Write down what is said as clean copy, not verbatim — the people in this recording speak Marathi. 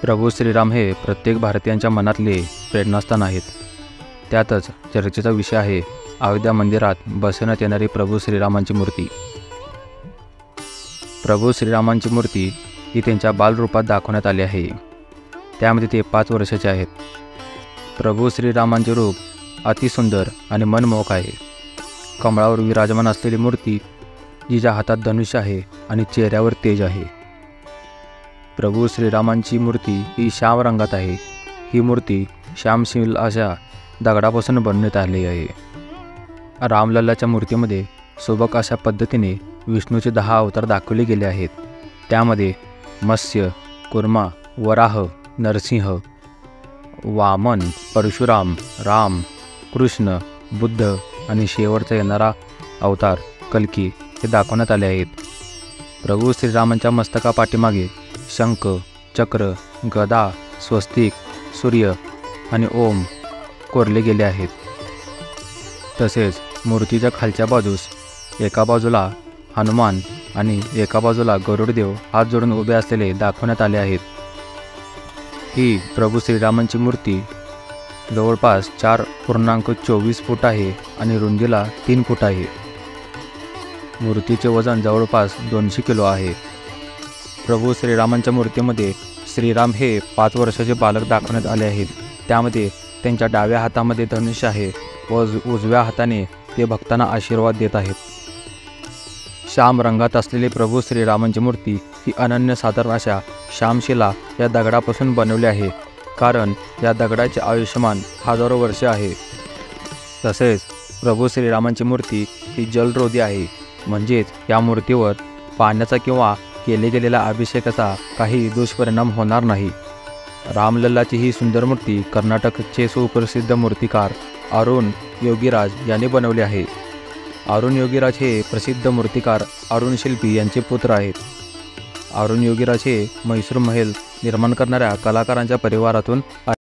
प्रभू श्रीराम हे प्रत्येक भारतीयांच्या मनातले प्रेरणास्थान आहेत। त्यातच चर्चेचा विषय आहे अयोध्या मंदिरात बसवण्यात येणारी प्रभू श्रीरामांची मूर्ती। प्रभू श्रीरामांची मूर्ती ही त्यांच्या बालरूपात दाखवण्यात आली आहे। त्यामध्ये ते 5 वर्षाचे आहेत। प्रभू श्रीरामांचे रूप अतिसुंदर आणि मनमोहक आहे। कमळावर विराजमान असलेली मूर्ती जिच्या हातात धनुष्य आहे आणि चेहऱ्यावर तेज आहे। प्रभू श्रीरामांची मूर्ती ही श्याम रंगात आहे। ही मूर्ती श्यामशील अशा दगडापासून बनवण्यात आली आहे। रामलल्लाच्या मूर्तीमध्ये सोबक अशा पद्धतीने विष्णूचे 10 अवतार दाखवले गेले आहेत। त्यामध्ये मत्स्य, कुर्मा, वराह, नरसिंह, वामन, परशुराम, राम, कृष्ण, बुद्ध आणि शेवटचा येणारा अवतार कल्की हे दाखवण्यात आले आहेत। प्रभू श्रीरामांच्या मस्तका पाठीमागे शंख, चक्र, गदा, स्वस्तिक, सूर्य आणि ओम कोरले गेले आहेत। तसेच मूर्तीच्या खालच्या बाजूस एका बाजूला हनुमान आणि एका बाजूला गरुडदेव हात जोडून उभे असलेले दाखवण्यात आले आहेत। ही प्रभू श्रीरामांची मूर्ती जवळपास 4.24 फूट आहे आणि रुंदीला 3 फूट आहे। मूर्तीचे वजन जवळपास 200 किलो आहे। प्रभू श्रीरामांच्या मूर्तीमध्ये श्रीराम हे 5 वर्षाचे बालक दाखवण्यात आले आहेत। त्यामध्ये त्यांच्या डाव्या हातामध्ये धनुष्य आहे व उजव्या हाताने ते भक्तांना आशीर्वाद देत आहेत। श्याम रंगात असलेली प्रभू श्रीरामांची मूर्ती ही अनन्यसाधारण अशा श्यामशिला या दगडापासून बनवली आहे, कारण या दगडाचे आयुष्यमान हजारो वर्षे आहे। तसेच प्रभू श्रीरामांची मूर्ती ही जलरोधी आहे, म्हणजेच या मूर्तीवर पाण्याचा किंवा केले गेलेल्या अभिषेकाचा काही दुष्परिणाम होणार नाही। रामलल्लाची ही सुंदर मूर्ती कर्नाटकचे सुप्रसिद्ध मूर्तिकार अरुण योगीराज यांनी बनवली आहे। अरुण योगीराज हे प्रसिद्ध मूर्तिकार अरुण शिल्पी यांचे पुत्र आहेत। अरुण योगीराज हे म्हैसूर महल निर्माण करणाऱ्या कलाकारांच्या परिवारातून